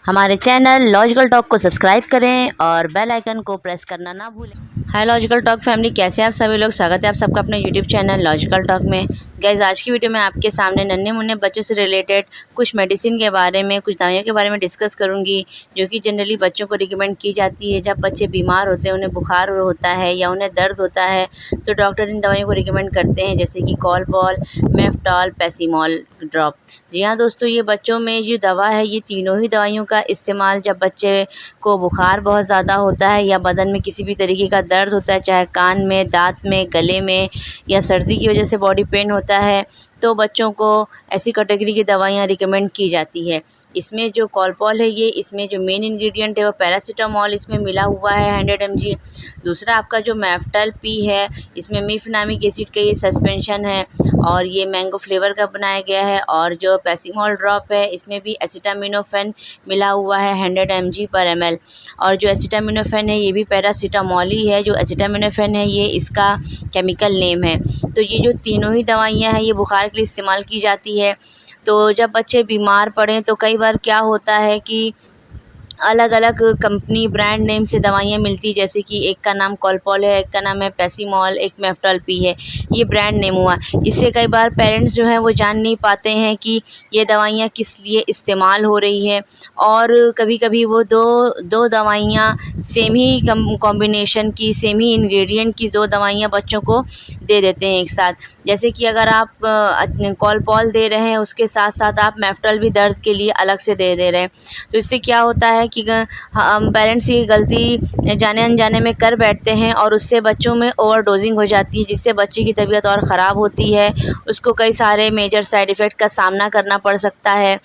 हमारे channel logical talk को subscribe करें और बेल आइकन को प्रेस करना ना भूलें। हाय लॉजिकल टॉक फैमिली, कैसे हैं आप सभी लोग। स्वागत है आप सबका अपने यूट्यूब चैनल लॉजिकल टॉक में। गाइस, आज की वीडियो में आपके सामने नन्हे मुन्ने बच्चों से रिलेटेड कुछ मेडिसिन के बारे में, कुछ दवाइयों के बारे में डिस्कस करूंगी, जो कि जनरली बच्चों को रिकमेंड की जाती है जब बच्चे बीमार होते हैं, उन्हें बुखार होता है या उन्हें दर्द होता है तो डॉक्टर इन दवाइयों को रिकमेंड करते हैं, जैसे कि कॉलपॉल, मेफ्टॉल, पैसीमॉल ड्रॉप। जी हाँ दोस्तों, ये बच्चों में जो दवा है, ये तीनों ही दवाइयों का इस्तेमाल जब बच्चे को बुखार बहुत ज़्यादा होता है या बदन में किसी भी तरीके का दर्द होता है, चाहे कान में, दांत में, गले में, या सर्दी की वजह से बॉडी पेन होता है, तो बच्चों को ऐसी कैटेगरी की दवाइयाँ रिकमेंड की जाती है। इसमें जो कॉलपॉल है, ये इसमें जो मेन इंग्रेडिएंट है वो पैरासीटामॉल इसमें मिला हुआ है 100 mg। दूसरा आपका जो मेफ्टल पी है, इसमें मीफेनामिक एसिड का ये सस्पेंशन है और ये मैंगो फ्लेवर का बनाया गया है। और जो पैसीमॉल ड्रॉप है, इसमें भी एसिटामिनोफेन मिला हुआ है 100 mg/ml। और जो एसिटामिनोफेन है, ये भी पैरासीटामॉल ही है। जो एसिटामिनोफेन है, ये इसका केमिकल नेम है। तो ये जो तीनों ही दवाइयाँ हैं, ये बुखार के लिए इस्तेमाल की जाती है। तो जब बच्चे बीमार पड़ें तो कई बार क्या होता है कि अलग अलग कंपनी ब्रांड नेम से दवाइयाँ मिलती, जैसे कि एक का नाम कॉलपॉल है, एक का नाम है पैसीमॉल, एक मेफ्टॉल पी है, ये ब्रांड नेम हुआ। इससे कई बार पेरेंट्स जो हैं वो जान नहीं पाते हैं कि ये दवाइयाँ किस लिए इस्तेमाल हो रही है। और कभी कभी वो दो दवाइयाँ सेम ही कॉम्बिनेशन की, सेम ही इंग्रेडिएंट की दो दवाइयाँ बच्चों को दे देते हैं एक साथ। जैसे कि अगर आप कॉलपॉल दे रहे हैं, उसके साथ साथ आप मेफ्टॉल भी दर्द के लिए अलग से दे रहे हैं, तो इससे क्या होता है कि पेरेंट्स ये गलती जाने अनजाने में कर बैठते हैं और उससे बच्चों में ओवरडोजिंग हो जाती है, जिससे बच्चे की तबीयत और ख़राब होती है। उसको कई सारे मेजर साइड इफ़ेक्ट का सामना करना पड़ सकता है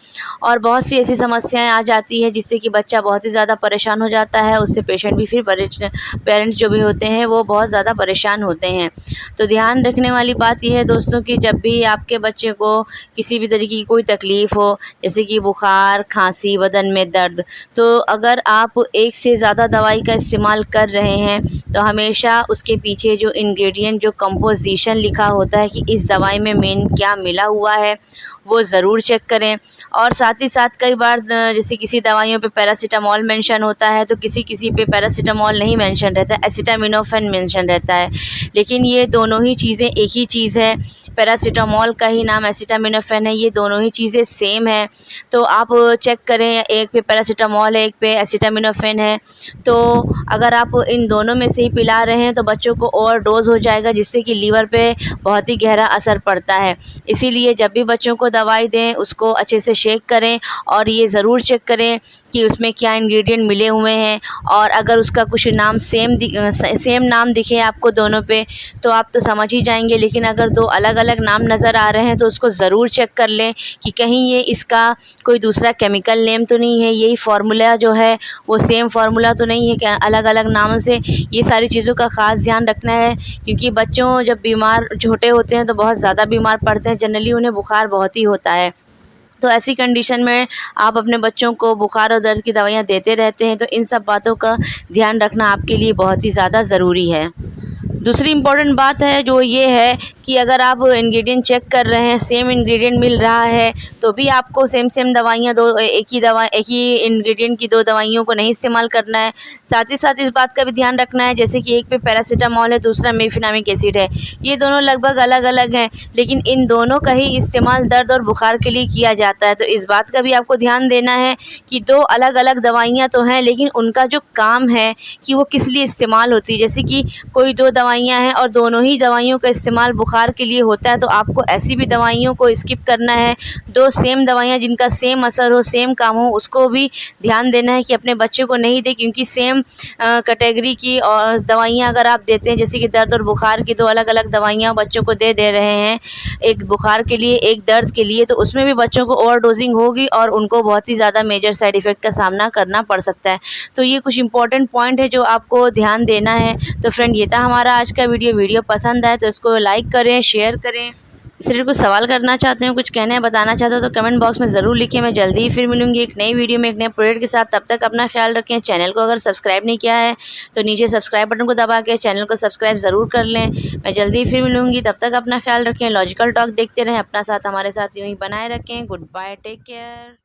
और बहुत सी ऐसी समस्याएं आ जाती है जिससे कि बच्चा बहुत ही ज़्यादा परेशान हो जाता है। उससे पेशेंट भी फिर पेरेंट्स जो भी होते हैं वो बहुत ज़्यादा परेशान होते हैं। तो ध्यान रखने वाली बात यह है दोस्तों कि जब भी आपके बच्चे को किसी भी तरीके की कोई तकलीफ़ हो, जैसे कि बुखार, खांसी, बदन में दर्द, तो अगर आप एक से ज़्यादा दवाई का इस्तेमाल कर रहे हैं तो हमेशा उसके पीछे जो इंग्रेडिएंट, जो कंपोजिशन लिखा होता है कि इस दवाई में मेन क्या मिला हुआ है, वो ज़रूर चेक करें। और साथ ही साथ कई बार जैसे किसी दवाइयों पे पैरासीटामॉल मेंशन होता है तो किसी पे पैरासीटामॉल नहीं मेंशन रहता है, एसिटामिनोफेन मेंशन रहता है। लेकिन ये दोनों ही चीज़ें एक ही चीज़ है, पैरासीटामॉल का ही नाम एसिटामिनोफेन है, ये दोनों ही चीज़ें सेम है। तो आप चेक करें, एक पे पैरासीटामॉल है, एक पे एसिटामिनोफेन है, तो अगर आप इन दोनों में से ही पिला रहे हैं तो बच्चों को ओवरडोज हो जाएगा, जिससे कि लीवर पे बहुत ही गहरा असर पड़ता है। इसीलिए जब भी बच्चों को दवाई दें, उसको अच्छे से शेक करें और ये ज़रूर चेक करें कि उसमें क्या इंग्रेडिएंट मिले हुए हैं। और अगर उसका कुछ नाम सेम नाम दिखे आपको दोनों पे तो आप तो समझ ही जाएंगे, लेकिन अगर दो अलग अलग नाम नज़र आ रहे हैं तो उसको ज़रूर चेक कर लें कि कहीं ये इसका कोई दूसरा केमिकल नेम तो नहीं है, यही फार्मूला जो है वो सेम फार्मूला तो नहीं है कि अलग अलग नामों से। ये सारी चीज़ों का ख़ास ध्यान रखना है, क्योंकि बच्चों जब बीमार छोटे होते हैं तो बहुत ज़्यादा बीमार पड़ते हैं, जनरली उन्हें बुखार बहुत ही होता है। तो ऐसी कंडीशन में आप अपने बच्चों को बुखार और दर्द की दवाइयाँ देते रहते हैं, तो इन सब बातों का ध्यान रखना आपके लिए बहुत ही ज़्यादा ज़रूरी है। दूसरी इम्पॉर्टेंट बात है जो ये है कि अगर आप इंग्रेडिएंट चेक कर रहे हैं, सेम इंग्रेडिएंट मिल रहा है, तो भी आपको सेम दवाइयाँ एक ही इंग्रेडिएंट की दो दवाइयों को नहीं इस्तेमाल करना है। साथ ही साथ इस बात का भी ध्यान रखना है, जैसे कि एक पे पैरासीटामॉल है, दूसरा मीफेनामिक एसिड है, ये दोनों लगभग अलग अलग हैं, लेकिन इन दोनों का ही इस्तेमाल दर्द और बुखार के लिए किया जाता है। तो इस बात का भी आपको ध्यान देना है कि दो अलग अलग दवाइयाँ तो हैं, लेकिन उनका जो काम है कि वो किस लिए इस्तेमाल होती है। जैसे कि कोई दो दवाइयाँ हैं और दोनों ही दवाइयों का इस्तेमाल बुखार के लिए होता है, तो आपको ऐसी भी दवाइयों को स्किप करना है। दो सेम दवाइयाँ जिनका सेम असर हो, सेम काम हो, उसको भी ध्यान देना है कि अपने बच्चे को नहीं दे, क्योंकि सेम कैटेगरी की और दवाइयाँ अगर आप देते हैं, जैसे कि दर्द और बुखार की दो अलग अलग दवाइयाँ बच्चों को दे रहे हैं, एक बुखार के लिए, एक दर्द के लिए, तो उसमें भी बच्चों को ओवरडोजिंग होगी और उनको बहुत ही ज़्यादा मेजर साइड इफ़ेक्ट का सामना करना पड़ सकता है। तो ये कुछ इंपॉर्टेंट पॉइंट है जो आपको ध्यान देना है। तो फ्रेंड, ये था हमारा आज का वीडियो पसंद आए तो इसको लाइक करें, शेयर करें। इसलिए कुछ सवाल करना चाहते हो, कुछ कहना है, बताना चाहते हो तो कमेंट बॉक्स में ज़रूर लिखिए। मैं जल्दी ही फिर मिलूंगी एक नई वीडियो में एक नए प्रोडक्ट के साथ। तब तक अपना ख्याल रखें। चैनल को अगर सब्सक्राइब नहीं किया है तो नीचे सब्सक्राइब बटन को दबा के चैनल को सब्सक्राइब ज़रूर कर लें। मैं जल्दी ही फिर मिलूंगी, तब तक अपना ख्याल रखें। लॉजिकल टॉक देखते रहें, अपना साथ हमारे साथ यूँ ही बनाए रखें। Good bye, take care.